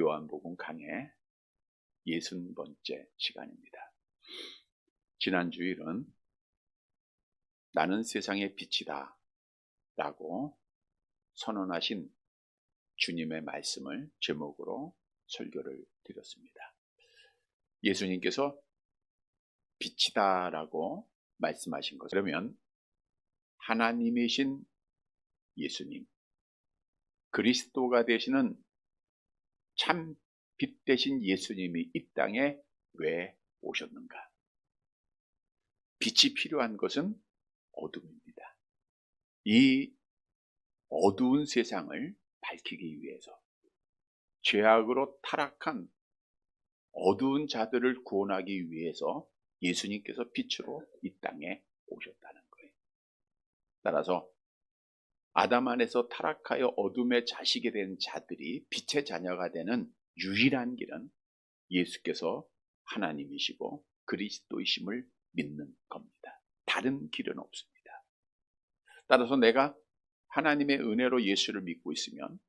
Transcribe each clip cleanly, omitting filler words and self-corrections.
요한복음 강해 60번째 시간입니다. 지난 주일은 나는 세상의 빛이다 라고 선언하신 주님의 말씀을 제목으로 설교를 드렸습니다. 예수님께서 빛이다 라고 말씀하신 것, 그러면 하나님이신 예수님, 그리스도가 되시는 참 빛 되신 예수님이 이 땅에 왜 오셨는가? 빛이 필요한 것은 어둠입니다. 이 어두운 세상을 밝히기 위해서, 죄악으로 타락한 어두운 자들을 구원하기 위해서 예수님께서 빛으로 이 땅에 오셨다는 거예요. 따라서 아담 안에서 타락하여 어둠의 자식이 된 자들이 빛의 자녀가 되는 유일한 길은 예수께서 하나님이시고 그리스도이심을 믿는 겁니다. 다른 길은 없습니다. 따라서 내가 하나님의 은혜로 예수를 믿고 있으면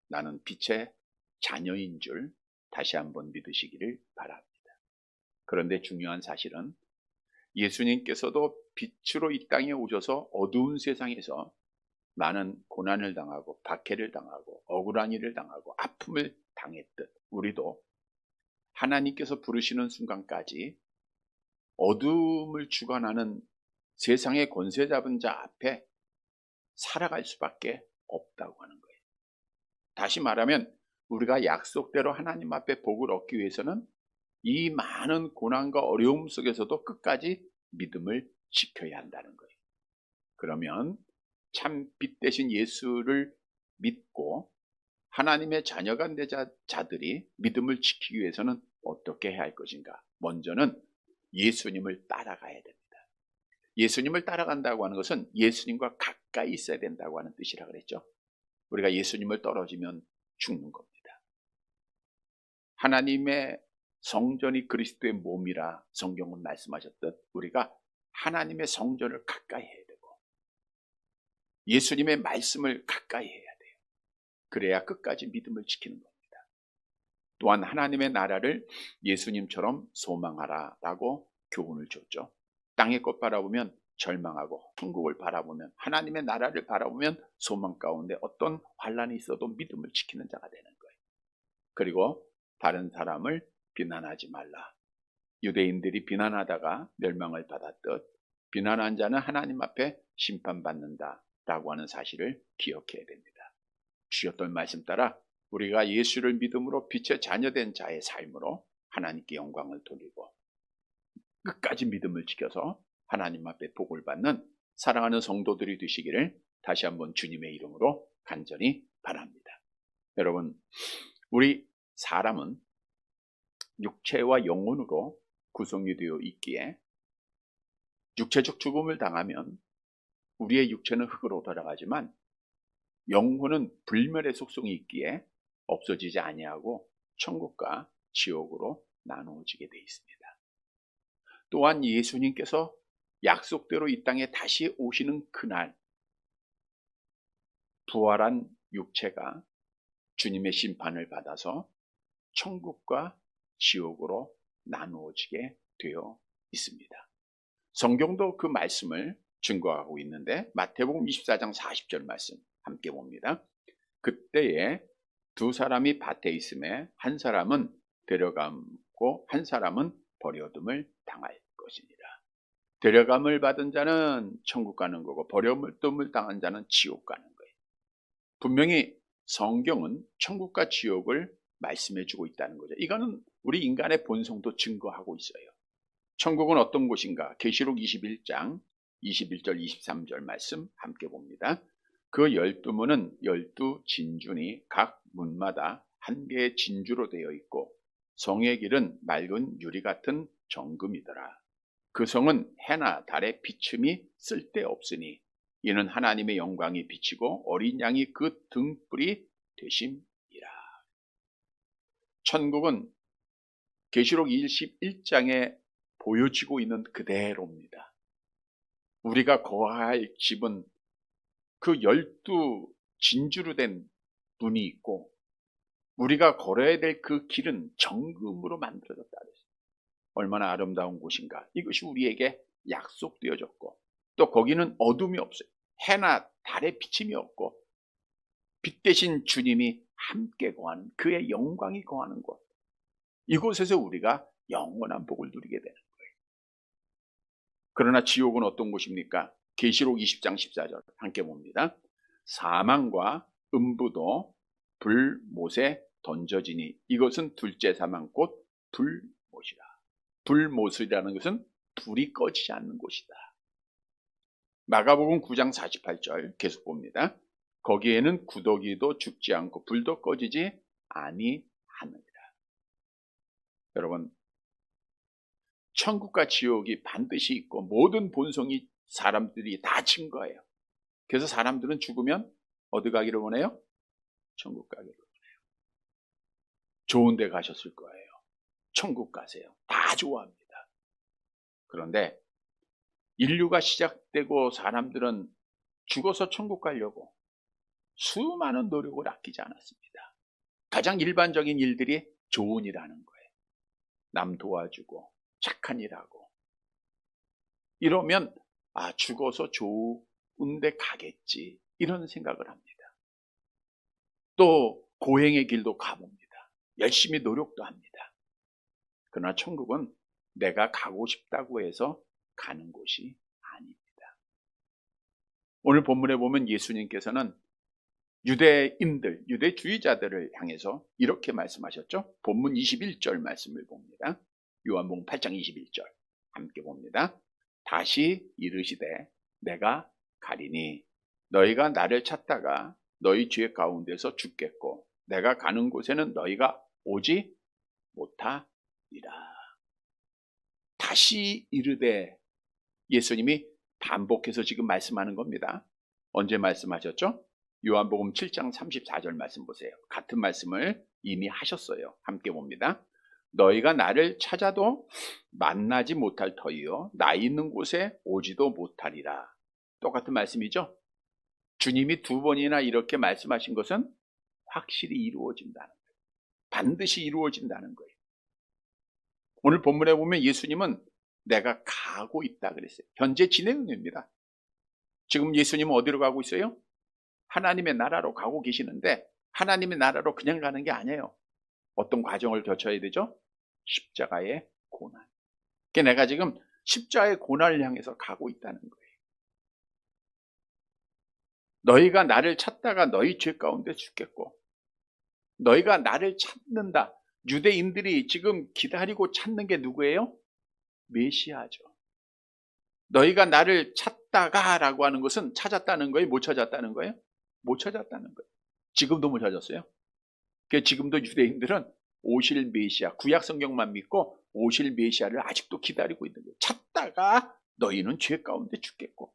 나는 빛의 자녀인 줄 다시 한번 믿으시기를 바랍니다. 그런데 중요한 사실은 예수님께서도 빛으로 이 땅에 오셔서 어두운 세상에서 많은 고난을 당하고 박해를 당하고 억울한 일을 당하고 아픔을 당했듯 우리도 하나님께서 부르시는 순간까지 어둠을 주관하는 세상의 권세 잡은 자 앞에 살아갈 수밖에 없다고 하는 거예요. 다시 말하면 우리가 약속대로 하나님 앞에 복을 얻기 위해서는 이 많은 고난과 어려움 속에서도 끝까지 믿음을 지켜야 한다는 거예요. 그러면 참 빛 대신 예수를 믿고 하나님의 자녀가 된 자들이 믿음을 지키기 위해서는 어떻게 해야 할 것인가? 먼저는 예수님을 따라가야 됩니다. 예수님을 따라간다고 하는 것은 예수님과 가까이 있어야 된다고 하는 뜻이라 그랬죠. 우리가 예수님을 떨어지면 죽는 겁니다. 하나님의 성전이 그리스도의 몸이라 성경은 말씀하셨듯 우리가 하나님의 성전을 가까이 해야 되고 예수님의 말씀을 가까이 해야 돼요. 그래야 끝까지 믿음을 지키는 겁니다. 또한 하나님의 나라를 예수님처럼 소망하라 라고 교훈을 줬죠. 땅의 것 바라보면 절망하고 천국을 바라보면 하나님의 나라를 바라보면 소망 가운데 어떤 환난이 있어도 믿음을 지키는 자가 되는 거예요. 그리고 다른 사람을 비난하지 말라. 유대인들이 비난하다가 멸망을 받았듯 비난한 자는 하나님 앞에 심판받는다 라고 하는 사실을 기억해야 됩니다. 주셨던 말씀 따라 우리가 예수를 믿음으로 빛의 자녀된 자의 삶으로 하나님께 영광을 돌리고 끝까지 믿음을 지켜서 하나님 앞에 복을 받는 사랑하는 성도들이 되시기를 다시 한번 주님의 이름으로 간절히 바랍니다. 여러분, 우리 사람은 육체와 영혼으로 구성이 되어 있기에 육체적 죽음을 당하면 우리의 육체는 흙으로 돌아가지만 영혼은 불멸의 속성이 있기에 없어지지 아니하고 천국과 지옥으로 나누어지게 되어 있습니다. 또한 예수님께서 약속대로 이 땅에 다시 오시는 그날 부활한 육체가 주님의 심판을 받아서 천국과 지옥으로 나누어지게 되어 있습니다. 성경도 그 말씀을 증거하고 있는데 마태복음 24장 40절 말씀 함께 봅니다. 그때에 두 사람이 밭에 있음에 한 사람은 데려가고 한 사람은 버려둠을 당할 것이니라. 데려감을 받은 자는 천국 가는 거고 버려둠을 당한 자는 지옥 가는 거예요. 분명히 성경은 천국과 지옥을 말씀해 주고 있다는 거죠. 이거는 우리 인간의 본성도 증거하고 있어요. 천국은 어떤 곳인가? 계시록 21장 21절 23절 말씀 함께 봅니다. 그 12문은 12진주니 각 문마다 한 개의 진주로 되어 있고 성의 길은 맑은 유리 같은 정금이더라. 그 성은 해나 달의 비춤이 쓸데없으니 이는 하나님의 영광이 비치고 어린 양이 그 등불이 되심이라. 천국은 계시록 21장에 보여지고 있는 그대로입니다. 우리가 거할 집은 그 12 진주로 된 문이 있고 우리가 걸어야 될 그 길은 정금으로 만들어졌다 그랬어요. 얼마나 아름다운 곳인가. 이것이 우리에게 약속되어졌고, 또 거기는 어둠이 없어요. 해나 달의 비침이 없고, 빛 대신 주님이 함께 거하는, 그의 영광이 거하는 곳. 이곳에서 우리가 영원한 복을 누리게 되는 거예요. 그러나 지옥은 어떤 곳입니까? 계시록 20장 14절 함께 봅니다. 사망과 음부도 불못에 던져지니 이것은 둘째 사망 곧 불못이라. 불못이라는 것은 불이 꺼지지 않는 곳이다. 마가복음 9장 48절 계속 봅니다. 거기에는 구더기도 죽지 않고 불도 꺼지지 아니하느니라. 여러분, 천국과 지옥이 반드시 있고 모든 본성이 사람들이 다 증거해요. 그래서 사람들은 죽으면 어디 가기를 원해요? 천국 가기를 원해요. 좋은 데 가셨을 거예요. 천국 가세요. 다 좋아합니다. 그런데 인류가 시작되고 사람들은 죽어서 천국 가려고 수많은 노력을 아끼지 않았습니다. 가장 일반적인 일들이 좋은 일 하는 거예요. 남 도와주고 착한 일 하고. 이러면 죽어서 좋은 데 가겠지, 이런 생각을 합니다. 또 고행의 길도 가봅니다. 열심히 노력도 합니다. 그러나 천국은 내가 가고 싶다고 해서 가는 곳이 아닙니다. 오늘 본문에 보면 예수님께서는 유대인들, 유대주의자들을 향해서 이렇게 말씀하셨죠. 본문 21절 말씀을 봅니다. 요한복음 8장 21절 함께 봅니다. 다시 이르시되 내가 가리니 너희가 나를 찾다가 너희 죄 가운데서 죽겠고 내가 가는 곳에는 너희가 오지 못하리라. 다시 이르되, 예수님이 반복해서 지금 말씀하는 겁니다. 언제 말씀하셨죠? 요한복음 7장 34절 말씀 보세요. 같은 말씀을 이미 하셨어요. 함께 봅니다. 너희가 나를 찾아도 만나지 못할 터이요 나 있는 곳에 오지도 못하리라. 똑같은 말씀이죠. 주님이 두 번이나 이렇게 말씀하신 것은 확실히 이루어진다는 거예요. 반드시 이루어진다는 거예요. 오늘 본문에 보면 예수님은 내가 가고 있다 그랬어요. 현재 진행형입니다. 지금 예수님은 어디로 가고 있어요? 하나님의 나라로 가고 계시는데, 하나님의 나라로 그냥 가는 게 아니에요. 어떤 과정을 거쳐야 되죠? 십자가의 고난. 그러니까 내가 지금 십자가의 고난을 향해서 가고 있다는 거예요. 너희가 나를 찾다가 너희 죄 가운데 죽겠고, 너희가 나를 찾는다. 유대인들이 지금 기다리고 찾는 게 누구예요? 메시아죠. 너희가 나를 찾다가 라고 하는 것은 찾았다는 거예요? 못 찾았다는 거예요? 못 찾았다는 거예요. 지금도 못 찾았어요. 그러니까 지금도 유대인들은 오실 메시아, 구약 성경만 믿고 오실 메시아를 아직도 기다리고 있는 거예요. 찾다가 너희는 죄 가운데 죽겠고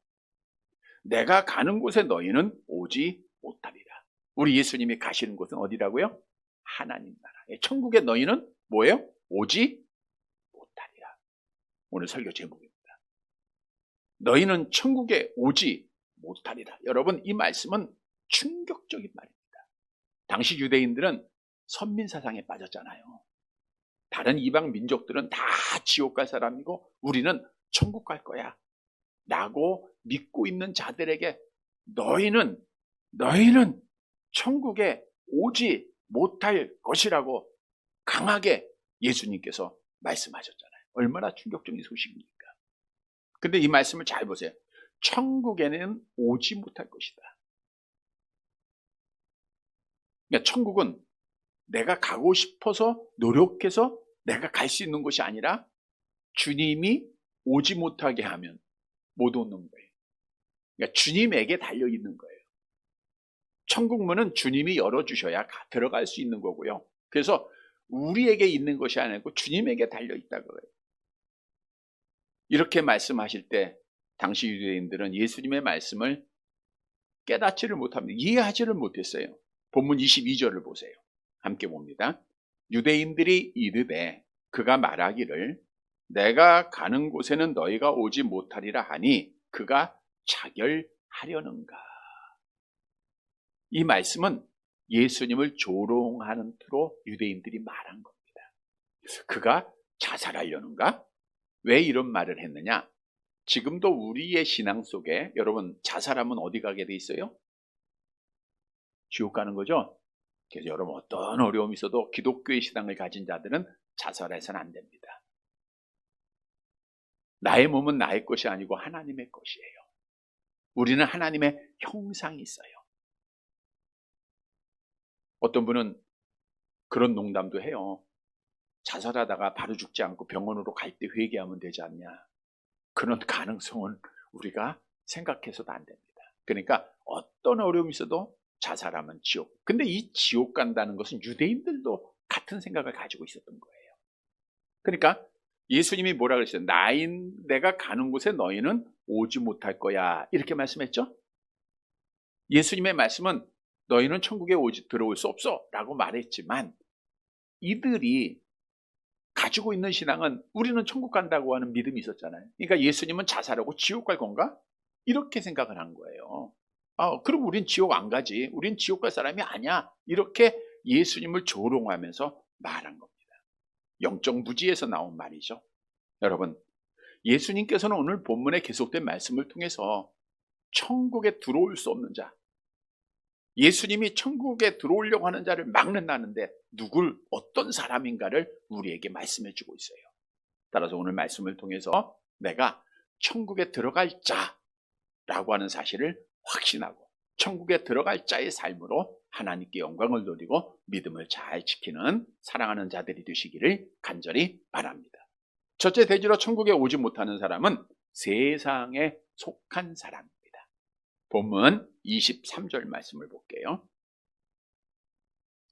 내가 가는 곳에 너희는 오지 못하리라. 우리 예수님이 가시는 곳은 어디라고요? 하나님 나라. 천국에 너희는 뭐예요? 오지 못하리라. 오늘 설교 제목입니다. 너희는 천국에 오지 못하리라. 여러분, 이 말씀은 충격적인 말입니다. 당시 유대인들은 선민사상에 빠졌잖아요. 다른 이방 민족들은 다 지옥 갈 사람이고 우리는 천국 갈 거야 라고 믿고 있는 자들에게 너희는 천국에 오지 못할 것이라고 강하게 예수님께서 말씀하셨잖아요. 얼마나 충격적인 소식입니까? 근데 이 말씀을 잘 보세요. 천국에는 오지 못할 것이다. 그러니까 천국은 내가 가고 싶어서 노력해서 내가 갈 수 있는 곳이 아니라 주님이 오지 못하게 하면 못 오는 거예요. 그러니까 주님에게 달려있는 거예요. 천국 문은 주님이 열어주셔야 들어갈 수 있는 거고요. 그래서 우리에게 있는 것이 아니고 주님에게 달려있다는 거예요. 이렇게 말씀하실 때 당시 유대인들은 예수님의 말씀을 깨닫지를 못합니다. 이해하지를 못했어요. 본문 22절을 보세요. 함께 봅니다. 유대인들이 이르되 그가 말하기를 내가 가는 곳에는 너희가 오지 못하리라 하니 그가 자결하려는가. 이 말씀은 예수님을 조롱하는 투로 유대인들이 말한 겁니다. 그가 자살하려는가? 왜 이런 말을 했느냐? 지금도 우리의 신앙 속에 여러분 자살하면 어디 가게 돼 있어요? 지옥 가는 거죠? 그래서 여러분 어떤 어려움이 있어도 기독교의 신앙을 가진 자들은 자살해서는 안 됩니다. 나의 몸은 나의 것이 아니고 하나님의 것이에요. 우리는 하나님의 형상이 있어요. 어떤 분은 그런 농담도 해요. 자살하다가 바로 죽지 않고 병원으로 갈 때 회개하면 되지 않냐. 그런 가능성은 우리가 생각해서도 안 됩니다. 그러니까 어떤 어려움이 있어도 자살하면 지옥. 근데 이 지옥 간다는 것은 유대인들도 같은 생각을 가지고 있었던 거예요. 그러니까 예수님이 뭐라 그랬어요? 내가 가는 곳에 너희는 오지 못할 거야. 이렇게 말씀했죠? 예수님의 말씀은 너희는 천국에 들어올 수 없어 라고 말했지만 이들이 가지고 있는 신앙은 우리는 천국 간다고 하는 믿음이 있었잖아요. 그러니까 예수님은 자살하고 지옥 갈 건가? 이렇게 생각을 한 거예요. 그럼 우린 지옥 안 가지. 우린 지옥 갈 사람이 아니야. 이렇게 예수님을 조롱하면서 말한 겁니다. 영적 무지에서 나온 말이죠. 여러분, 예수님께서는 오늘 본문에 계속된 말씀을 통해서 천국에 들어올 수 없는 자, 예수님이 천국에 들어오려고 하는 자를 막는다는데 어떤 사람인가를 우리에게 말씀해 주고 있어요. 따라서 오늘 말씀을 통해서 내가 천국에 들어갈 자라고 하는 사실을 확신하고 천국에 들어갈 자의 삶으로 하나님께 영광을 돌리고 믿음을 잘 지키는 사랑하는 자들이 되시기를 간절히 바랍니다. 첫째, 대지로 천국에 오지 못하는 사람은 세상에 속한 사람입니다. 본문 23절 말씀을 볼게요.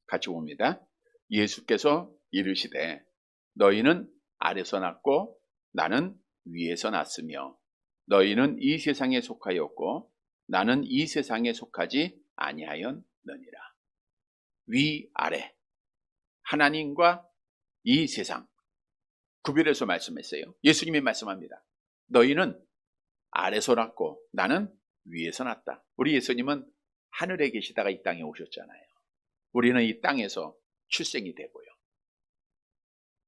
같이 봅니다. 예수께서 이르시되 너희는 아래서 났고 나는 위에서 났으며 너희는 이 세상에 속하였고 나는 이 세상에 속하지 아니하였느니라. 위아래, 하나님과 이 세상 구별해서 말씀했어요. 예수님이 말씀합니다. 너희는 아래서 났고 나는 위에서 났다. 우리 예수님은 하늘에 계시다가 이 땅에 오셨잖아요. 우리는 이 땅에서 출생이 되고요.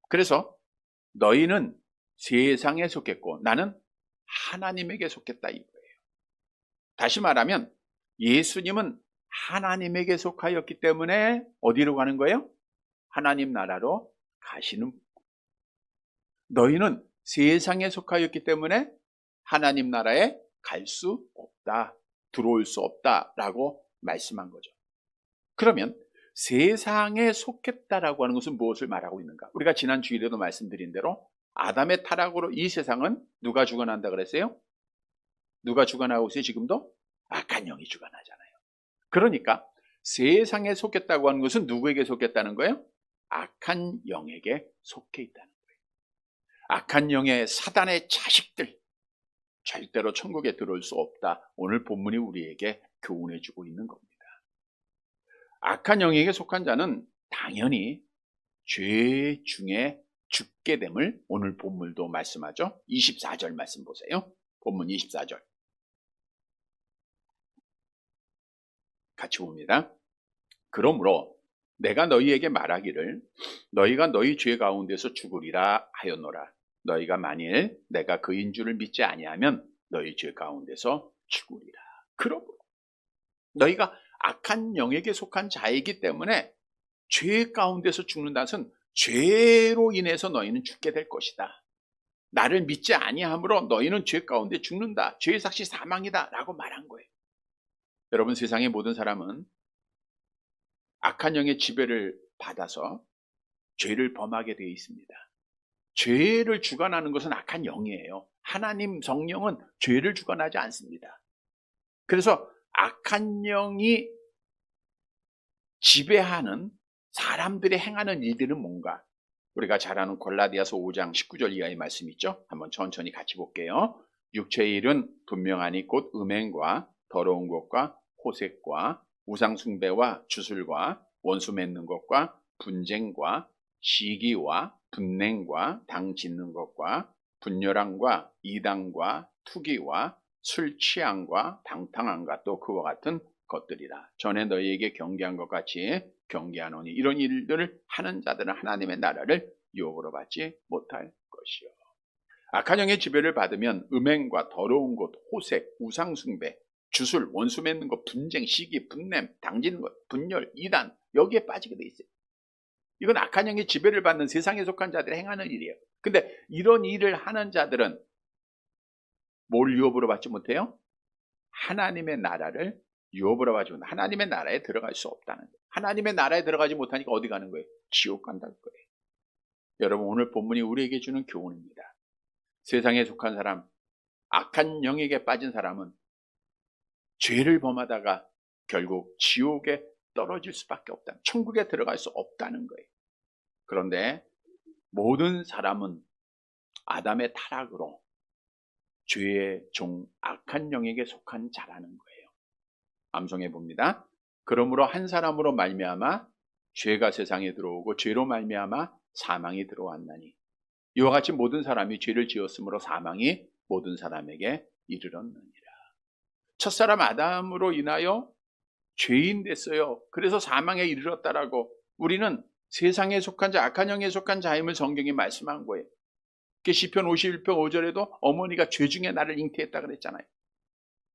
그래서 너희는 세상에 속했고 나는 하나님에게 속했다 이거예요. 다시 말하면 예수님은 하나님에게 속하였기 때문에 어디로 가는 거예요? 하나님 나라로 가시는. 너희는 세상에 속하였기 때문에 하나님 나라에 갈 수 없다, 들어올 수 없다라고 말씀한 거죠. 그러면 세상에 속했다라고 하는 것은 무엇을 말하고 있는가? 우리가 지난 주일에도 말씀드린 대로 아담의 타락으로 이 세상은 누가 주관한다 그랬어요? 누가 주관하고 있어요? 지금도? 악한 영이 주관하잖아요. 그러니까 세상에 속했다고 하는 것은 누구에게 속했다는 거예요? 악한 영에게 속해 있다는 거예요. 악한 영의 사단의 자식들, 절대로 천국에 들어올 수 없다. 오늘 본문이 우리에게 교훈해 주고 있는 겁니다. 악한 영에게 속한 자는 당연히 죄 중에 죽게 됨을 오늘 본문도 말씀하죠. 24절 말씀 보세요. 본문 24절 같이 봅니다. 그러므로 내가 너희에게 말하기를 너희가 너희 죄 가운데서 죽으리라 하였노라. 너희가 만일 내가 그인 줄을 믿지 아니하면 너희 죄 가운데서 죽으리라. 그러므로 너희가 악한 영에게 속한 자이기 때문에 죄 가운데서 죽는다는 것은 죄로 인해서 너희는 죽게 될 것이다. 나를 믿지 아니함으로 너희는 죄 가운데 죽는다. 죄의 삭시 사망이다 라고 말한 거예요. 여러분, 세상의 모든 사람은 악한 영의 지배를 받아서 죄를 범하게 되어 있습니다. 죄를 주관하는 것은 악한 영이에요. 하나님 성령은 죄를 주관하지 않습니다. 그래서 악한 영이 지배하는 사람들이 행하는 일들은 뭔가? 우리가 잘 아는 골라디아서 5장 19절 이하의 말씀 있죠? 한번 천천히 같이 볼게요. 육체의 일은 분명하니 곧 음행과 더러운 것과 호색과 우상숭배와 주술과 원수 맺는 것과 분쟁과 시기와 분냉과 당 짓는 것과 분열함과 이당과 투기와 술 취함과 방탕함과 또 그와 같은 것들이라. 전에 너희에게 경계한 것 같이 경계하노니 이런 일들을 하는 자들은 하나님의 나라를 유업으로 받지 못할 것이요. 악한 영의 지배를 받으면 음행과 더러운 것, 호색, 우상숭배, 주술, 원수 맺는 것, 분쟁, 시기, 분냄, 당지는 것, 분열, 이단, 여기에 빠지게 돼 있어요. 이건 악한 영의 지배를 받는 세상에 속한 자들이 행하는 일이에요. 근데 이런 일을 하는 자들은 뭘 유업으로 받지 못해요? 하나님의 나라를 유업으로 받지 못해요. 하나님의 나라에 들어갈 수 없다는 거예요. 하나님의 나라에 들어가지 못하니까 어디 가는 거예요? 지옥 간다는 거예요. 여러분, 오늘 본문이 우리에게 주는 교훈입니다. 세상에 속한 사람, 악한 영에게 빠진 사람은 죄를 범하다가 결국 지옥에 떨어질 수밖에 없다. 천국에 들어갈 수 없다는 거예요. 그런데 모든 사람은 아담의 타락으로 죄의 종 악한 영에게 속한 자라는 거예요. 암송해 봅니다. 그러므로 한 사람으로 말미암아 죄가 세상에 들어오고 죄로 말미암아 사망이 들어왔나니 이와 같이 모든 사람이 죄를 지었으므로 사망이 모든 사람에게 이르렀느니라. 첫사람 아담으로 인하여 죄인 됐어요. 그래서 사망에 이르렀다라고 우리는 세상에 속한 자, 악한 영에 속한 자임을 성경이 말씀한 거예요. 시편 51편 5절에도 어머니가 죄 중에 나를 잉태했다 그랬잖아요.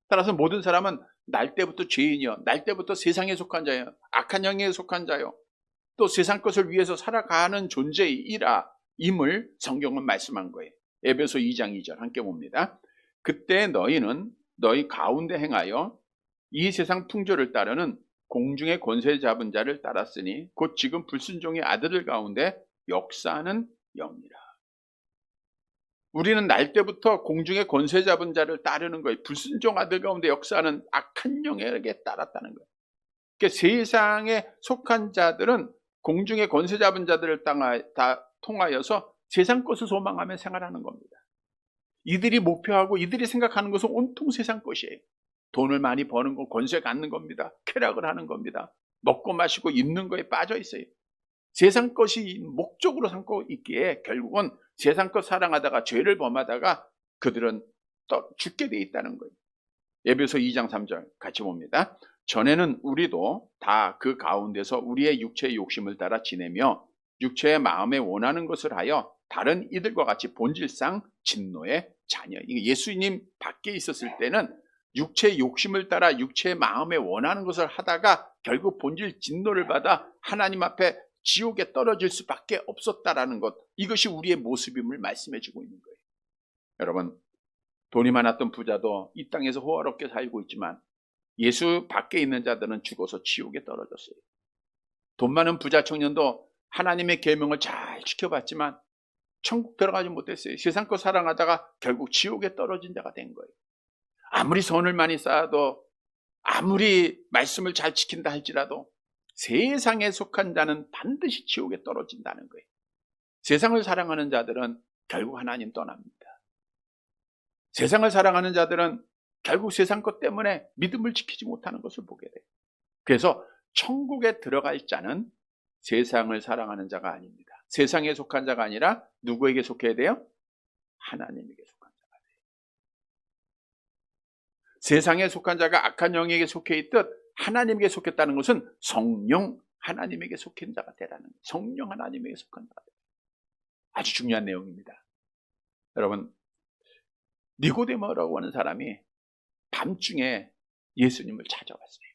따라서 모든 사람은 날 때부터 죄인이요, 날 때부터 세상에 속한 자예요, 악한 영에 속한 자요, 또 세상 것을 위해서 살아가는 존재이라 임을 성경은 말씀한 거예요. 에베소 2장 2절 함께 봅니다. 그때 너희는 너희 가운데 행하여 이 세상 풍조를 따르는 공중의 권세 잡은 자를 따랐으니 곧 지금 불순종의 아들들 가운데 역사하는 영이라. 우리는 날 때부터 공중의 권세 잡은 자를 따르는 거예요. 불순종 아들 가운데 역사하는 악한 영에게 따랐다는 거예요. 그러니까 세상에 속한 자들은 공중의 권세 잡은 자들을 통하여서 세상 것을 소망하며 생활하는 겁니다. 이들이 목표하고 이들이 생각하는 것은 온통 세상 것이에요. 돈을 많이 버는 거, 권세 갖는 겁니다. 쾌락을 하는 겁니다. 먹고 마시고 입는 거에 빠져 있어요. 세상 것이 목적으로 삼고 있기에 결국은 세상 것 사랑하다가 죄를 범하다가 그들은 죽게 돼 있다는 거예요. 에베소 2장 3절 같이 봅니다. 전에는 우리도 다 그 가운데서 우리의 육체의 욕심을 따라 지내며 육체의 마음에 원하는 것을 하여 다른 이들과 같이 본질상 진노의 자녀. 예수님 밖에 있었을 때는 육체의 욕심을 따라 육체의 마음에 원하는 것을 하다가 결국 본질 진노를 받아 하나님 앞에 지옥에 떨어질 수밖에 없었다라는 것, 이것이 우리의 모습임을 말씀해 주고 있는 거예요. 여러분, 돈이 많았던 부자도 이 땅에서 호화롭게 살고 있지만 예수 밖에 있는 자들은 죽어서 지옥에 떨어졌어요. 돈 많은 부자 청년도 하나님의 계명을 잘 지켜봤지만 천국 들어가지 못했어요. 세상 거 사랑하다가 결국 지옥에 떨어진 자가 된 거예요. 아무리 선을 많이 쌓아도, 아무리 말씀을 잘 지킨다 할지라도 세상에 속한 자는 반드시 지옥에 떨어진다는 거예요. 세상을 사랑하는 자들은 결국 하나님 떠납니다. 세상을 사랑하는 자들은 결국 세상 것 때문에 믿음을 지키지 못하는 것을 보게 돼요. 그래서 천국에 들어갈 자는 세상을 사랑하는 자가 아닙니다. 세상에 속한 자가 아니라 누구에게 속해야 돼요? 하나님에게 속한 자가 돼요. 세상에 속한 자가 악한 영에게 속해 있듯 하나님에게 속했다는 것은 성령 하나님에게 속한 자가 되라는 거예요. 성령 하나님에게 속한 자가 돼요. 아주 중요한 내용입니다. 여러분, 니고데모라고 하는 사람이 밤중에 예수님을 찾아왔어요.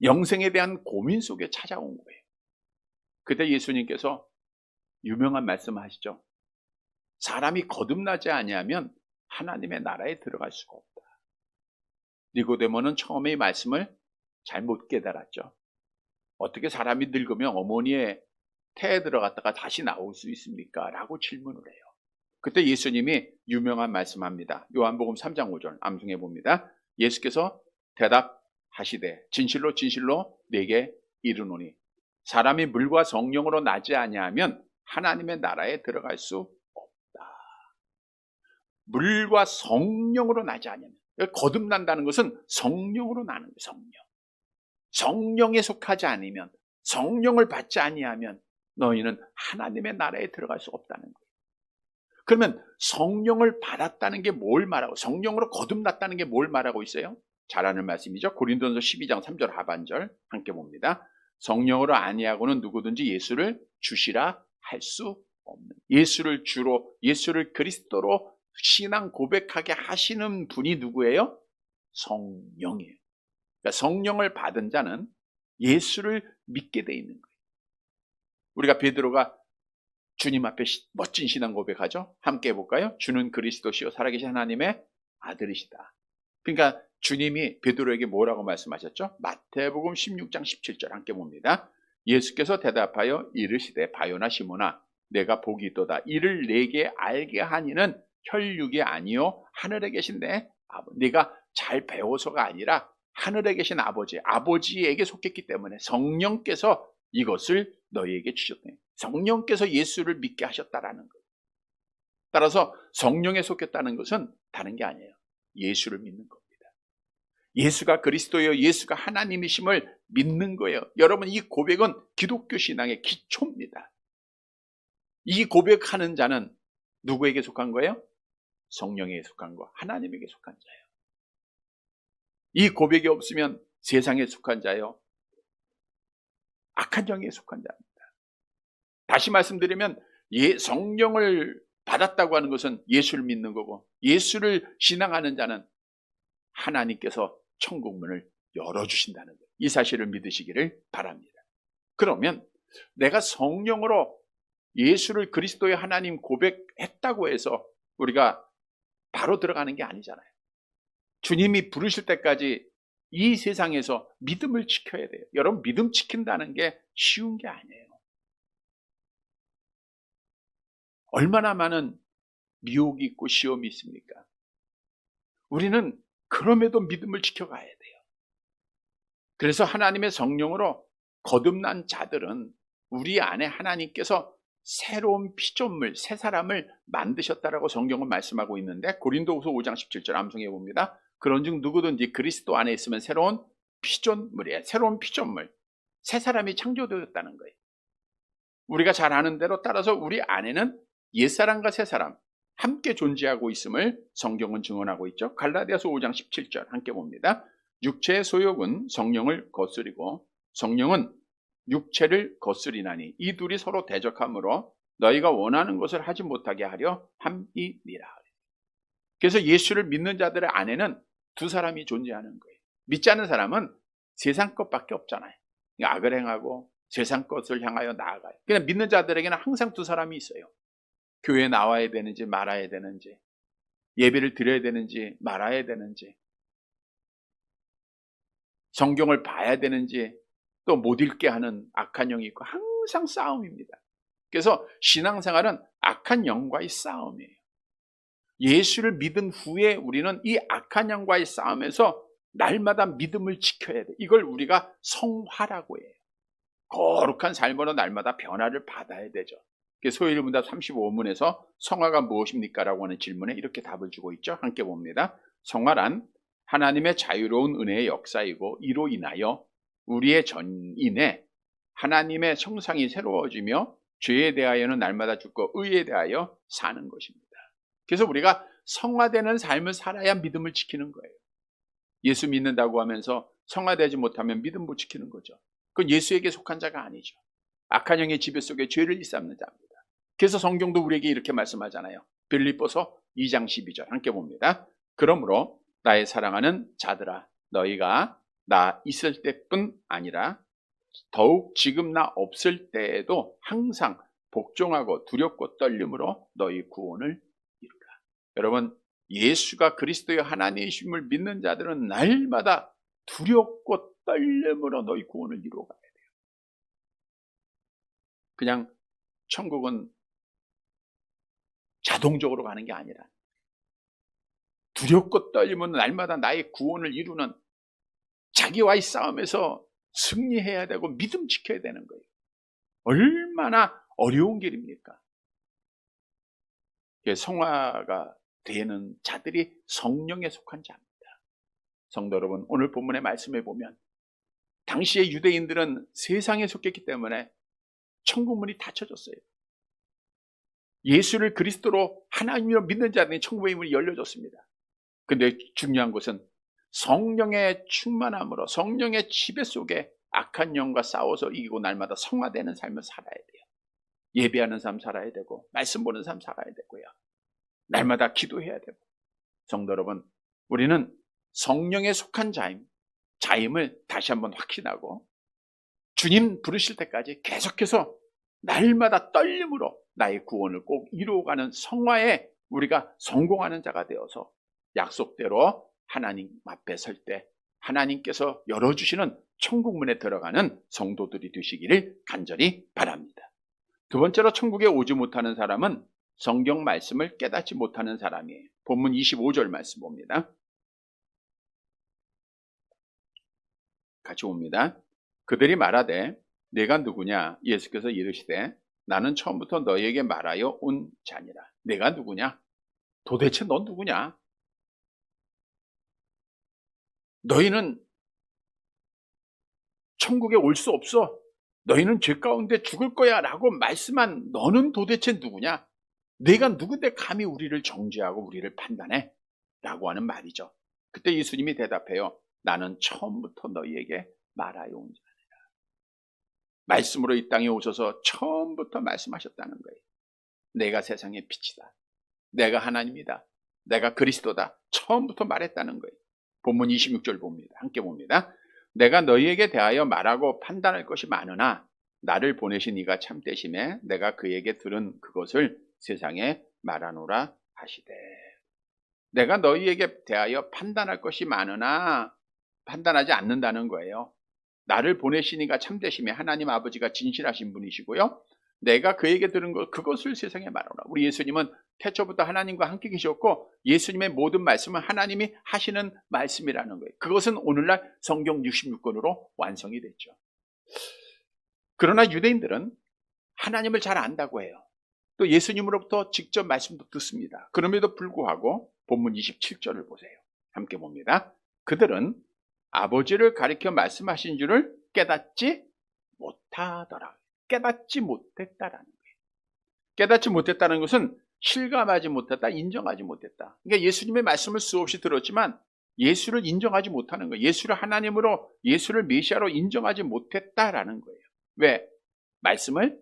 영생에 대한 고민 속에 찾아온 거예요. 그때 예수님께서 유명한 말씀 하시죠. 사람이 거듭나지 아니하면 하나님의 나라에 들어갈 수가 없다. 니고데모는 처음에 이 말씀을 잘못 깨달았죠. 어떻게 사람이 늙으면 어머니의 태에 들어갔다가 다시 나올 수 있습니까? 라고 질문을 해요. 그때 예수님이 유명한 말씀합니다. 요한복음 3장 5절 암송해 봅니다. 예수께서 대답하시되 진실로 진실로 내게 이르노니 사람이 물과 성령으로 나지 아니하면 하나님의 나라에 들어갈 수 없다. 물과 성령으로 나지 아니하면, 거듭난다는 것은 성령으로 나는 거예요. 성령. 성령에 속하지 않으면, 성령을 받지 아니하면 너희는 하나님의 나라에 들어갈 수 없다는 거예요. 그러면 성령을 받았다는 게 뭘 말하고, 성령으로 거듭났다는 게 뭘 말하고 있어요? 잘 아는 말씀이죠. 고린도전서 12장 3절 하반절 함께 봅니다. 성령으로 아니하고는 누구든지 예수를 주시라 할 수 없는, 예수를 주로, 예수를 그리스도로 신앙 고백하게 하시는 분이 누구예요? 성령이에요. 그러니까 성령을 받은 자는 예수를 믿게 돼 있는 거예요. 우리가 베드로가 주님 앞에 멋진 신앙 고백하죠. 함께 해볼까요? 주는 그리스도시요 살아계신 하나님의 아들이시다. 그러니까 주님이 베드로에게 뭐라고 말씀하셨죠? 마태복음 16장 17절 함께 봅니다. 예수께서 대답하여 이르시되 바요나 시몬아 내가 복이 있도다. 이를 내게 알게 하니는 혈육이 아니요 하늘에 계신 내 아버지. 네가 잘 배워서가 아니라 하늘에 계신 아버지에게 속했기 때문에 성령께서 이것을 너희에게 주셨네. 성령께서 예수를 믿게 하셨다라는 거예요. 따라서 성령에 속했다는 것은 다른 게 아니에요. 예수를 믿는 겁니다. 예수가 그리스도예요, 예수가 하나님이심을 믿는 거예요. 여러분, 이 고백은 기독교 신앙의 기초입니다. 이 고백하는 자는 누구에게 속한 거예요? 성령에게 속한 거, 하나님에게 속한 자예요. 이 고백이 없으면 세상에 속한 자요, 악한 영에 속한 자입니다. 다시 말씀드리면 성령을 받았다고 하는 것은 예수를 믿는 거고, 예수를 신앙하는 자는 하나님께서 천국문을 열어주신다는 거예요. 이 사실을 믿으시기를 바랍니다. 그러면 내가 성령으로 예수를 그리스도의 하나님 고백했다고 해서 우리가 바로 들어가는 게 아니잖아요. 주님이 부르실 때까지 이 세상에서 믿음을 지켜야 돼요. 여러분, 믿음 지킨다는 게 쉬운 게 아니에요. 얼마나 많은 미혹이 있고 시험이 있습니까? 우리는 그럼에도 믿음을 지켜가야 돼요. 그래서 하나님의 성령으로 거듭난 자들은 우리 안에 하나님께서 새로운 피조물, 새 사람을 만드셨다라고 성경은 말씀하고 있는데, 고린도후서 5장 17절 암송해 봅니다. 그런즉 누구든지 그리스도 안에 있으면 새로운 피조물이에요. 새로운 피조물, 새 사람이 창조되었다는 거예요. 우리가 잘 아는 대로, 따라서 우리 안에는 옛사람과 새사람 함께 존재하고 있음을 성경은 증언하고 있죠. 갈라디아서 5장 17절 함께 봅니다. 육체의 소욕은 성령을 거스리고 성령은 육체를 거스리나니 이 둘이 서로 대적하므로 너희가 원하는 것을 하지 못하게 하려 함이니라. 그래서 예수를 믿는 자들의 안에는 두 사람이 존재하는 거예요. 믿지 않는 사람은 세상 것밖에 없잖아요. 악을 행하고 세상 것을 향하여 나아가요. 그냥 믿는 자들에게는 항상 두 사람이 있어요. 교회에 나와야 되는지 말아야 되는지, 예배를 드려야 되는지 말아야 되는지, 성경을 봐야 되는지 또 못 읽게 하는 악한 영이 있고, 항상 싸움입니다. 그래서 신앙생활은 악한 영과의 싸움이에요. 예수를 믿은 후에 우리는 이 악한 영과의 싸움에서 날마다 믿음을 지켜야 돼요. 이걸 우리가 성화라고 해요. 거룩한 삶으로 날마다 변화를 받아야 되죠. 소요일문답 35문에서 성화가 무엇입니까? 라고 하는 질문에 이렇게 답을 주고 있죠. 함께 봅니다. 성화란 하나님의 자유로운 은혜의 역사이고, 이로 인하여 우리의 전인에 하나님의 형상이 새로워지며 죄에 대하여는 날마다 죽고 의에 대하여 사는 것입니다. 그래서 우리가 성화되는 삶을 살아야 믿음을 지키는 거예요. 예수 믿는다고 하면서 성화되지 못하면 믿음 못 지키는 거죠. 그건 예수에게 속한 자가 아니죠. 악한 영의 지배 속에 죄를 일삼는 자입니다. 그래서 성경도 우리에게 이렇게 말씀하잖아요. 빌립보서 2장 12절 함께 봅니다. 그러므로 나의 사랑하는 자들아, 너희가 나 있을 때뿐 아니라 더욱 지금 나 없을 때에도 항상 복종하고 두렵고 떨림으로 너희 구원을 이루라. 여러분, 예수가 그리스도의 하나님이심을 믿는 자들은 날마다 두렵고 떨림으로 너희 구원을 이루어가야 돼요. 그냥 천국은 자동적으로 가는 게 아니라 두렵고 떨리면 날마다 나의 구원을 이루는, 자기와의 싸움에서 승리해야 되고 믿음 지켜야 되는 거예요. 얼마나 어려운 길입니까? 성화가 되는 자들이 성령에 속한 자입니다. 성도 여러분, 오늘 본문의 말씀에 보면 당시의 유대인들은 세상에 속했기 때문에 천국문이 닫혀졌어요. 예수를 그리스도로 하나님으로 믿는 자들이 천국의 문이 열려졌습니다. 근데 중요한 것은 성령의 충만함으로 성령의 지배 속에 악한 영과 싸워서 이기고 날마다 성화되는 삶을 살아야 돼요. 예배하는 삶 살아야 되고 말씀 보는 삶 살아야 되고요. 날마다 기도해야 되고. 성도 여러분, 우리는 성령에 속한 자임을 다시 한번 확신하고 주님 부르실 때까지 계속해서 날마다 떨림으로 나의 구원을 꼭 이루어가는 성화에 우리가 성공하는 자가 되어서 약속대로 하나님 앞에 설 때 하나님께서 열어주시는 천국문에 들어가는 성도들이 되시기를 간절히 바랍니다. 두 번째로 천국에 오지 못하는 사람은 성경 말씀을 깨닫지 못하는 사람이에요. 본문 25절 말씀 봅니다. 같이 봅니다. 그들이 말하되 내가 누구냐? 예수께서 이르시되 나는 처음부터 너희에게 말하여 온 자니라. 내가 누구냐? 도대체 넌 누구냐? 너희는 천국에 올 수 없어. 너희는 죄 가운데 죽을 거야 라고 말씀한 너는 도대체 누구냐? 내가 누군데 감히 우리를 정죄하고 우리를 판단해? 라고 하는 말이죠. 그때 예수님이 대답해요. 나는 처음부터 너희에게 말하여 온 자니라. 말씀으로 이 땅에 오셔서 처음부터 말씀하셨다는 거예요. 내가 세상의 빛이다. 내가 하나님이다. 내가 그리스도다. 처음부터 말했다는 거예요. 본문 26절 봅니다. 함께 봅니다. 내가 너희에게 대하여 말하고 판단할 것이 많으나 나를 보내신 이가 참되심에 내가 그에게 들은 그것을 세상에 말하노라 하시되. 내가 너희에게 대하여 판단할 것이 많으나 판단하지 않는다는 거예요. 나를 보내신 이가 참되심에 하나님 아버지가 진실하신 분이시고요. 내가 그에게 들은 것 그것을 세상에 말하노라. 우리 예수님은 태초부터 하나님과 함께 계셨고 예수님의 모든 말씀은 하나님이 하시는 말씀이라는 거예요. 그것은 오늘날 성경 66권으로 완성이 됐죠. 그러나 유대인들은 하나님을 잘 안다고 해요. 또 예수님으로부터 직접 말씀도 듣습니다. 그럼에도 불구하고 본문 27절을 보세요. 함께 봅니다. 그들은 아버지를 가리켜 말씀하신 줄을 깨닫지 못하더라. 깨닫지 못했다라는 거예요. 깨닫지 못했다는 것은 실감하지 못했다, 인정하지 못했다. 그러니까 예수님의 말씀을 수없이 들었지만 예수를 인정하지 못하는 거예요. 예수를 하나님으로, 예수를 메시아로 인정하지 못했다라는 거예요. 왜? 말씀을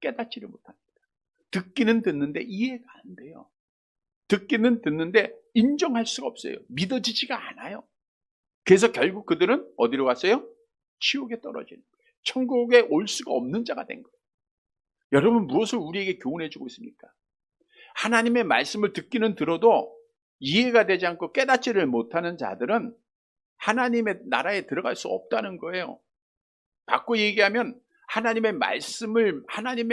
깨닫지를 못합니다. 듣기는 듣는데 이해가 안 돼요. 듣기는 듣는데 인정할 수가 없어요. 믿어지지가 않아요. 그래서 결국 그들은 어디로 갔어요? 지옥에 떨어지는 거예요. 천국에 올 수가 없는 자가 된 거예요. 여러분 무엇을 우리에게 교훈해 주고 있습니까? 하나님의 말씀을 듣기는 들어도 이해가 되지 않고 깨닫지를 못하는 자들은 하나님의 나라에 들어갈 수 없다는 거예요. 바꿔 얘기하면 하나님의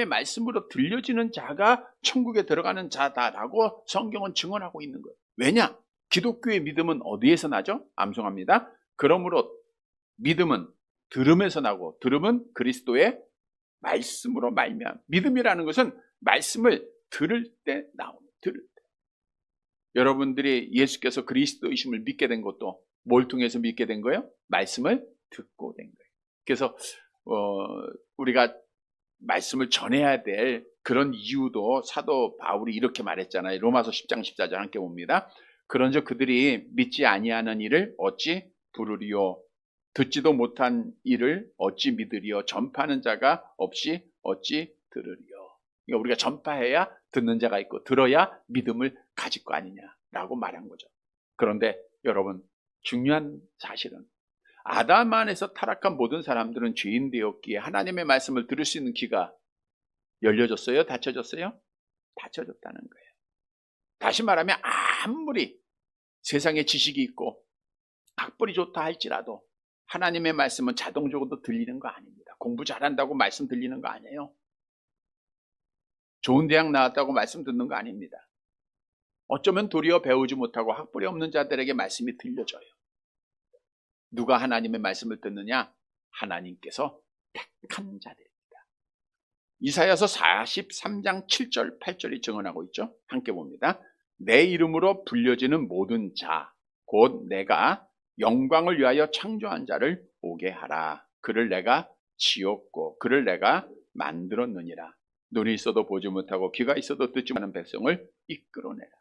말씀으로 들려지는 자가 천국에 들어가는 자다라고 성경은 증언하고 있는 거예요. 왜냐? 기독교의 믿음은 어디에서 나죠? 암송합니다. 그러므로 믿음은 들음에서 나고 들음은 그리스도의 말씀으로 말미암아. 믿음이라는 것은 말씀을 들을 때 나옵니다. 들을 때. 여러분들이 예수께서 그리스도이심을 믿게 된 것도 뭘 통해서 믿게 된 거예요? 말씀을 듣고 된 거예요. 그래서 우리가 말씀을 전해야 될 그런 이유도 사도 바울이 이렇게 말했잖아요. 로마서 10장 14절 함께 봅니다. 그런즉 그들이 믿지 아니하는 일을 어찌 부르리요? 듣지도 못한 일을 어찌 믿으리요? 전파하는 자가 없이 어찌 들으리요? 그러니까 우리가 전파해야 듣는 자가 있고 들어야 믿음을 가질 거 아니냐라고 말한 거죠. 그런데 여러분 중요한 사실은 아담 안에서 타락한 모든 사람들은 죄인 되었기에 하나님의 말씀을 들을 수 있는 귀가 열려졌어요? 닫혀졌어요? 닫혀졌다는 거예요. 다시 말하면 아무리 세상에 지식이 있고 학벌이 좋다 할지라도 하나님의 말씀은 자동적으로 들리는 거 아닙니다. 공부 잘한다고 말씀 들리는 거 아니에요. 좋은 대학 나왔다고 말씀 듣는 거 아닙니다. 어쩌면 도리어 배우지 못하고 학벌이 없는 자들에게 말씀이 들려져요. 누가 하나님의 말씀을 듣느냐? 하나님께서 택한 자들입니다. 이사야서 43장 7절 8절이 증언하고 있죠. 함께 봅니다. 내 이름으로 불려지는 모든 자, 곧 내가 영광을 위하여 창조한 자를 오게 하라. 그를 내가 지었고 그를 내가 만들었느니라. 눈이 있어도 보지 못하고 귀가 있어도 듣지 못하는 백성을 이끌어내라.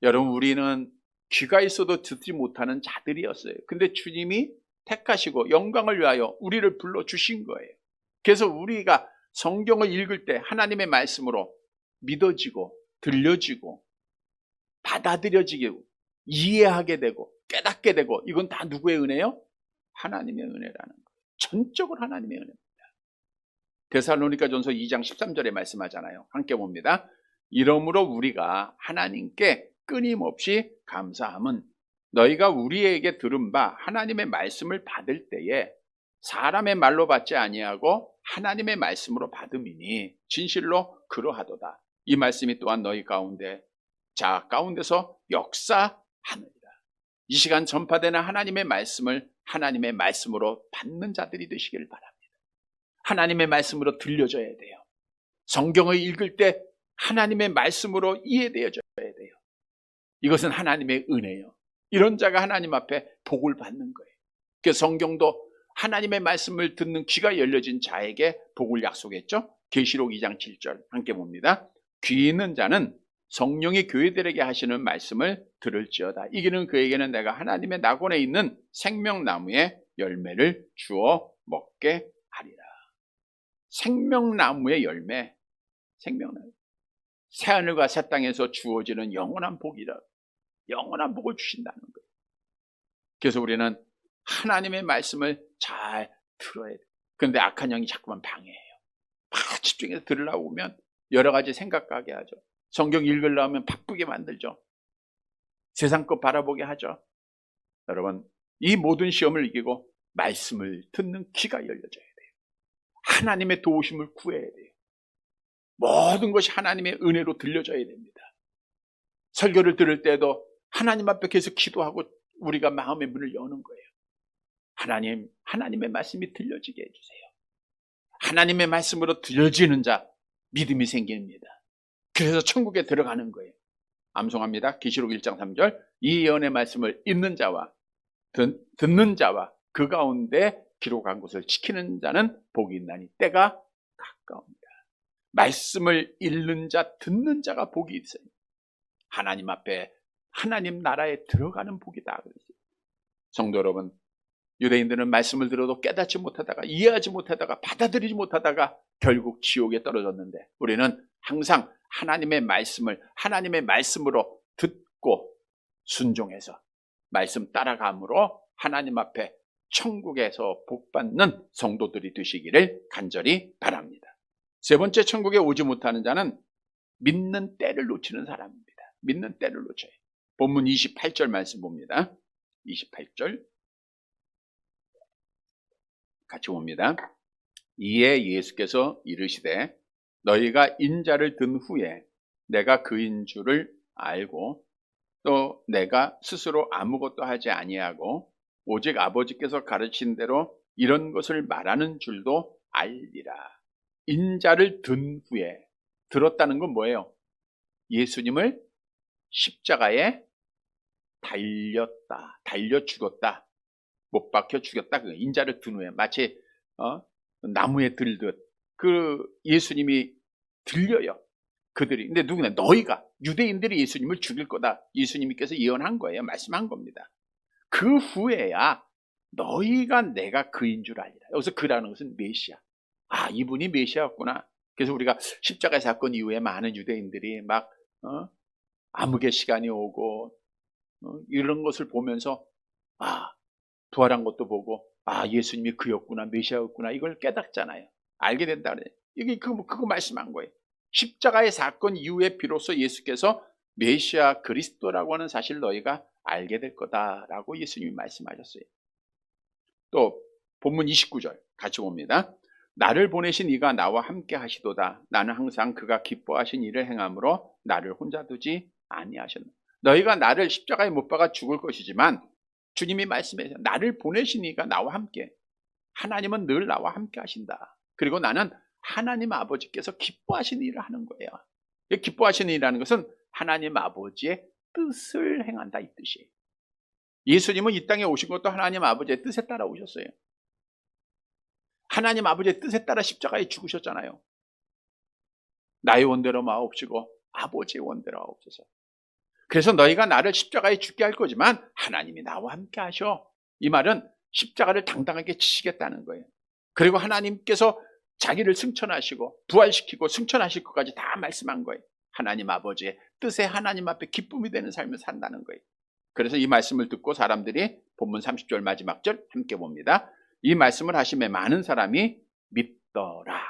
여러분 우리는 귀가 있어도 듣지 못하는 자들이었어요. 근데 주님이 택하시고 영광을 위하여 우리를 불러주신 거예요. 그래서 우리가 성경을 읽을 때 하나님의 말씀으로 믿어지고 들려지고 받아들여지고 이해하게 되고 깨닫게 되고, 이건 다 누구의 은혜요? 하나님의 은혜라는 거예요. 전적으로 하나님의 은혜입니다. 데살로니가전서 2장 13절에 말씀하잖아요. 함께 봅니다. 이러므로 우리가 하나님께 끊임없이 감사함은 너희가 우리에게 들은 바 하나님의 말씀을 받을 때에 사람의 말로 받지 아니하고 하나님의 말씀으로 받음이니 진실로 그러하도다. 이 말씀이 또한 너희 가운데 자 가운데서 역사하느니라. 이 시간 전파되는 하나님의 말씀을 하나님의 말씀으로 받는 자들이 되시길 바랍니다. 하나님의 말씀으로 들려져야 돼요. 성경을 읽을 때 하나님의 말씀으로 이해되어져야 돼요. 이것은 하나님의 은혜예요. 이런 자가 하나님 앞에 복을 받는 거예요. 그래서 성경도 하나님의 말씀을 듣는 귀가 열려진 자에게 복을 약속했죠. 계시록 2장 7절 함께 봅니다. 귀 있는 자는 성령이 교회들에게 하시는 말씀을 들을지어다. 이기는 그에게는 내가 하나님의 낙원에 있는 생명나무의 열매를 주어 먹게 하리라. 생명나무의 열매, 생명나무. 새하늘과 새 땅에서 주어지는 영원한 복이라, 영원한 복을 주신다는 거예요. 그래서 우리는 하나님의 말씀을 잘 들어야 돼요. 그런데 악한 영이 자꾸만 방해해요. 막 집중해서 들으려고 오면 여러 가지 생각하게 하죠. 성경 읽으려고 하면 바쁘게 만들죠. 세상 것 바라보게 하죠. 여러분, 이 모든 시험을 이기고 말씀을 듣는 귀가 열려져야 돼요. 하나님의 도우심을 구해야 돼요. 모든 것이 하나님의 은혜로 들려져야 됩니다. 설교를 들을 때도 하나님 앞에 계속 기도하고 우리가 마음의 문을 여는 거예요. 하나님, 하나님의 말씀이 들려지게 해주세요. 하나님의 말씀으로 들려지는 자, 믿음이 생깁니다. 그래서 천국에 들어가는 거예요. 암송합니다. 계시록 1장 3절. 이 예언의 말씀을 읽는 자와 듣는 자와 그 가운데 기록한 것을 지키는 자는 복이 있나니 때가 가까웁니다. 말씀을 읽는 자, 듣는 자가 복이 있어요. 하나님 앞에 하나님 나라에 들어가는 복이다 그랬어요. 성도 여러분, 유대인들은 말씀을 들어도 깨닫지 못하다가 이해하지 못하다가 받아들이지 못하다가 결국 지옥에 떨어졌는데, 우리는 항상 하나님의 말씀을 하나님의 말씀으로 듣고 순종해서 말씀 따라감으로 하나님 앞에 천국에서 복받는 성도들이 되시기를 간절히 바랍니다. 세 번째, 천국에 오지 못하는 자는 믿는 때를 놓치는 사람입니다. 믿는 때를 놓쳐요. 본문 28절 말씀 봅니다. 28절 같이 봅니다. 이에 예수께서 이르시되 너희가 인자를 든 후에 내가 그인 줄을 알고 또 내가 스스로 아무것도 하지 아니하고 오직 아버지께서 가르친 대로 이런 것을 말하는 줄도 알리라. 인자를 든 후에, 들었다는 건 뭐예요? 예수님을 십자가에 달려 죽었다, 못 박혀 죽였다. 그 인자를 든 후에 마치 나무에 들듯 그 예수님이 들려요. 그들이. 근데 누구냐? 너희가, 유대인들이 예수님을 죽일 거다. 예수님께서 예언한 거예요. 말씀한 겁니다. 그 후에야 너희가 내가 그인 줄 알리라. 여기서 그라는 것은 메시아. 아, 이분이 메시아였구나. 그래서 우리가 십자가 사건 이후에 많은 유대인들이 막 암흑의 시간이 오고 이런 것을 보면서 부활한 것도 보고 예수님이 그였구나, 메시아였구나, 이걸 깨닫잖아요. 알게 된다 그래요. 이게 그거 말씀한 거예요. 십자가의 사건 이후에 비로소 예수께서 메시아 그리스도라고 하는 사실을 너희가 알게 될 거다라고 예수님이 말씀하셨어요. 또 본문 29절 같이 봅니다. 나를 보내신 이가 나와 함께 하시도다. 나는 항상 그가 기뻐하신 일을 행함으로 나를 혼자 두지 아니하셨나. 너희가 나를 십자가에 못 박아 죽을 것이지만 주님이 말씀하세요. 나를 보내신 이가 나와 함께, 하나님은 늘 나와 함께 하신다. 그리고 나는 하나님 아버지께서 기뻐하시는 일을 하는 거예요. 기뻐하시는 일이라는 것은 하나님 아버지의 뜻을 행한다, 이 뜻이에요. 예수님은 이 땅에 오신 것도 하나님 아버지의 뜻에 따라 오셨어요. 하나님 아버지의 뜻에 따라 십자가에 죽으셨잖아요. 나의 원대로 마옵시고 아버지의 원대로 하옵소서. 그래서 너희가 나를 십자가에 죽게 할 거지만 하나님이 나와 함께 하셔. 이 말은 십자가를 당당하게 지시겠다는 거예요. 그리고 하나님께서 자기를 승천하시고 부활시키고 승천하실 것까지 다 말씀한 거예요. 하나님 아버지의 뜻에 하나님 앞에 기쁨이 되는 삶을 산다는 거예요. 그래서 이 말씀을 듣고 사람들이 본문 30절 마지막 절 함께 봅니다. 이 말씀을 하심에 많은 사람이 믿더라.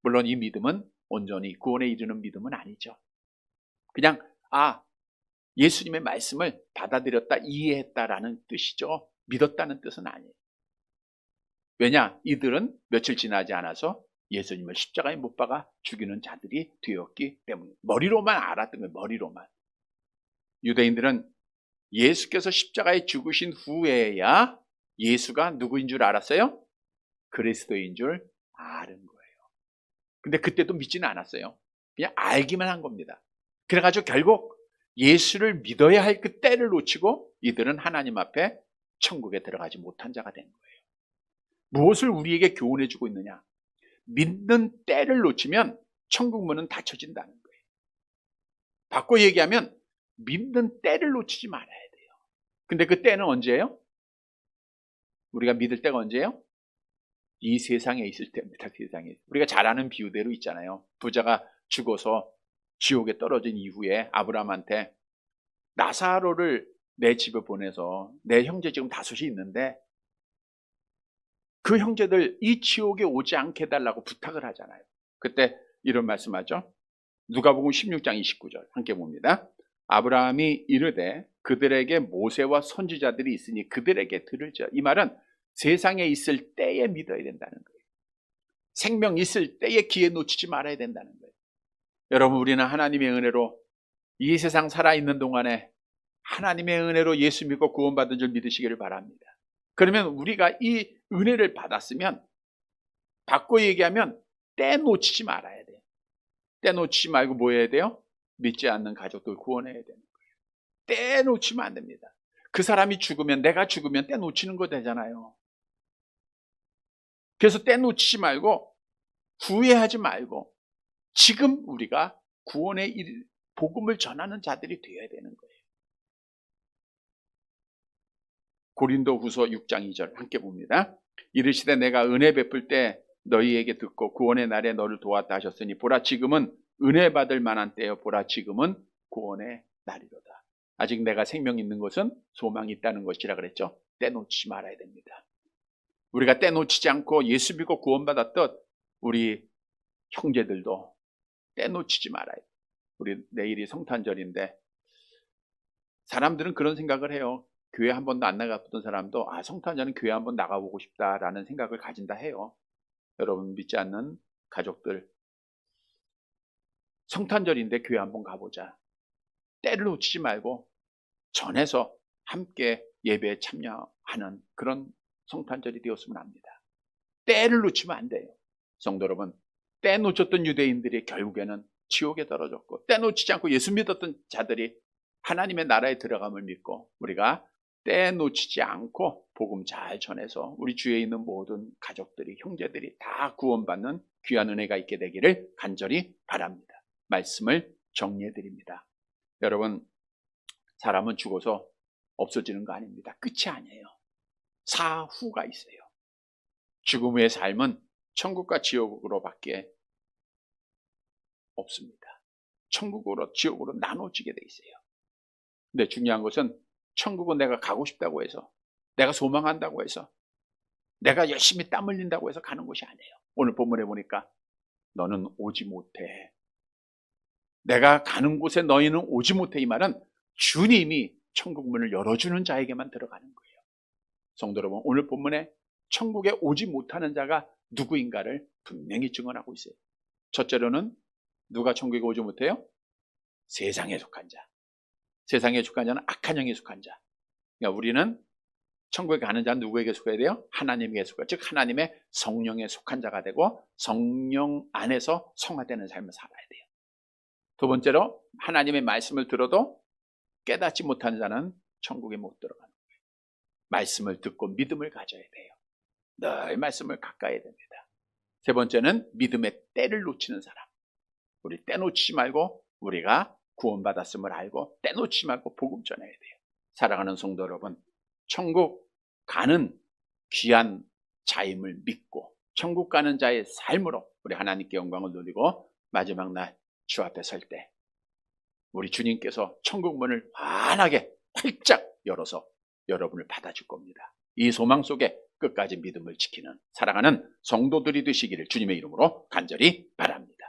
물론 이 믿음은 온전히 구원에 이르는 믿음은 아니죠. 그냥 예수님의 말씀을 받아들였다, 이해했다라는 뜻이죠. 믿었다는 뜻은 아니에요. 왜냐? 이들은 며칠 지나지 않아서 예수님을 십자가에 못 박아 죽이는 자들이 되었기 때문에 머리로만 알았던 거예요. 머리로만. 유대인들은 예수께서 십자가에 죽으신 후에야 예수가 누구인 줄 알았어요? 그리스도인 줄 아는 거예요. 근데 그때도 믿지는 않았어요. 그냥 알기만 한 겁니다. 그래가지고 결국 예수를 믿어야 할 그 때를 놓치고 이들은 하나님 앞에 천국에 들어가지 못한 자가 된 거예요. 무엇을 우리에게 교훈해 주고 있느냐? 믿는 때를 놓치면 천국 문은 닫혀진다는 거예요. 바꿔 얘기하면 믿는 때를 놓치지 말아야 돼요. 근데 그 때는 언제예요? 우리가 믿을 때가 언제예요? 이 세상에 있을 때입니다. 세상에. 우리가 잘 아는 비유대로 있잖아요. 부자가 죽어서 지옥에 떨어진 이후에 아브라함한테 나사로를 내 집에 보내서 내 형제 지금 다섯이 있는데 그 형제들 이 지옥에 오지 않게 해달라고 부탁을 하잖아요. 그때 이런 말씀하죠. 누가복음 16장 29절 함께 봅니다. 아브라함이 이르되 그들에게 모세와 선지자들이 있으니 그들에게 들을지어. 이 말은 세상에 있을 때에 믿어야 된다는 거예요. 생명 있을 때에 기회 놓치지 말아야 된다는 거예요. 여러분, 우리는 하나님의 은혜로 이 세상 살아있는 동안에 하나님의 은혜로 예수 믿고 구원받은 줄 믿으시기를 바랍니다. 그러면 우리가 이 은혜를 받았으면 바꿔 얘기하면 때 놓치지 말아야 돼요. 때 놓치지 말고 뭐 해야 돼요? 믿지 않는 가족들 구원해야 되는 거예요. 때 놓치면 안 됩니다. 그 사람이 죽으면, 내가 죽으면 때 놓치는 거 되잖아요. 그래서 때 놓치지 말고 후회하지 말고 지금 우리가 구원의 복음을 전하는 자들이 되어야 되는 거예요. 고린도후서 6장 2절 함께 봅니다. 이르시되 내가 은혜 베풀 때 너희에게 듣고 구원의 날에 너를 도왔다 하셨으니 보라 지금은 은혜 받을 만한 때요 보라 지금은 구원의 날이로다. 아직 내가 생명 있는 것은 소망이 있다는 것이라 그랬죠. 때 놓치지 말아야 됩니다. 우리가 때 놓치지 않고 예수 믿고 구원받았던 우리 형제들도 때 놓치지 말아야 돼요. 우리 내일이 성탄절인데 사람들은 그런 생각을 해요. 교회 한 번도 안 나가보던 사람도 성탄절은 교회 한 번 나가보고 싶다라는 생각을 가진다 해요. 여러분 믿지 않는 가족들 성탄절인데 교회 한 번 가보자. 때를 놓치지 말고 전해서 함께 예배에 참여하는 그런 성탄절이 되었으면 합니다. 때를 놓치면 안 돼요. 성도 여러분, 때 놓쳤던 유대인들이 결국에는 지옥에 떨어졌고 때 놓치지 않고 예수 믿었던 자들이 하나님의 나라에 들어감을 믿고 우리가 때 놓치지 않고 복음 잘 전해서 우리 주위에 있는 모든 가족들이 형제들이 다 구원받는 귀한 은혜가 있게 되기를 간절히 바랍니다. 말씀을 정리해 드립니다. 여러분, 사람은 죽어서 없어지는 거 아닙니다. 끝이 아니에요. 사후가 있어요. 죽음 후의 삶은 천국과 지옥으로밖에 없습니다. 천국으로 지옥으로 나눠지게 돼 있어요. 근데 중요한 것은 천국은 내가 가고 싶다고 해서 내가 소망한다고 해서 내가 열심히 땀 흘린다고 해서 가는 곳이 아니에요. 오늘 본문에 보니까 너는 오지 못해. 내가 가는 곳에 너희는 오지 못해. 이 말은 주님이 천국 문을 열어주는 자에게만 들어가는 거예요. 성도 여러분, 오늘 본문에 천국에 오지 못하는 자가 누구인가를 분명히 증언하고 있어요. 첫째로는 누가 천국에 오지 못해요? 세상에 속한 자. 세상에 속한 자는 악한 영에 속한 자. 그러니까 우리는 천국에 가는 자는 누구에게 속해야 돼요? 하나님에게 속해요. 즉 하나님의 성령에 속한 자가 되고 성령 안에서 성화되는 삶을 살아야 돼요. 두 번째로 하나님의 말씀을 들어도 깨닫지 못하는 자는 천국에 못 들어가는 거예요. 말씀을 듣고 믿음을 가져야 돼요. 늘 말씀을 가까이 해야 됩니다. 세 번째는 믿음의 때를 놓치는 사람. 우리 때 놓치지 말고 우리가 구원받았음을 알고 떼놓지 말고 복음 전해야 돼요. 사랑하는 성도 여러분, 천국 가는 귀한 자임을 믿고 천국 가는 자의 삶으로 우리 하나님께 영광을 돌리고 마지막 날 주 앞에 설 때 우리 주님께서 천국 문을 환하게 활짝 열어서 여러분을 받아줄 겁니다. 이 소망 속에 끝까지 믿음을 지키는 사랑하는 성도들이 되시기를 주님의 이름으로 간절히 바랍니다.